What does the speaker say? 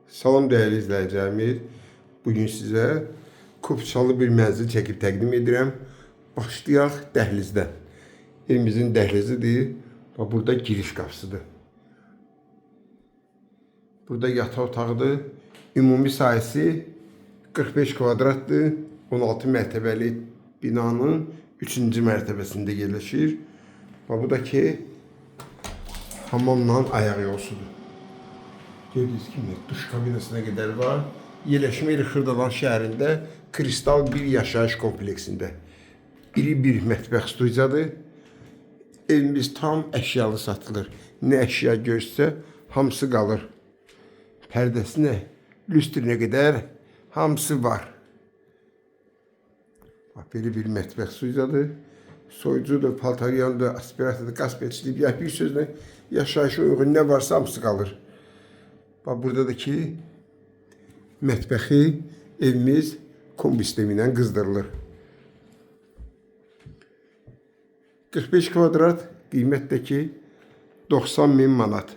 Salam değerli izləyicilərimiz. Bugün sizə kupçalı bir mənzil çəkib təqdim edirəm. Başlayaq dəhlizdən. Evimizin dəhlizidir. Burada giriş qapısıdır. Burada yataq otağıdır. Ümumi sayısı 45 kvadratdır. 16 mərtəbəli binanın 3-cü mərtəbəsində yerləşir. Bu da ki hamamla ayaq yolsudur. Gördüyünüz kimi duş kabinesinə qədər var. Yerləşmə yeri Xırdalan şəhərində Kristal bir yaşayış kompleksində. İri bir mətbəx studiyadır. Evimiz tam əşyalı satılır. Nə əşya görsə hamısı qalır. Pərdəsinə, lüstrinə qədər hamısı var. Belə bir mətbəx studiyadır. Soyucudur, paltaryandır, aspiratordur, qaz peçlidir. Yəni bir sözlə yaşayışa uyğun nə varsa hamısı qalır. Burada da ki mətbəxi evimiz kombi sistemi ilə qızdırılır. 45 kvadrat qiymət də ki 90.000 manat.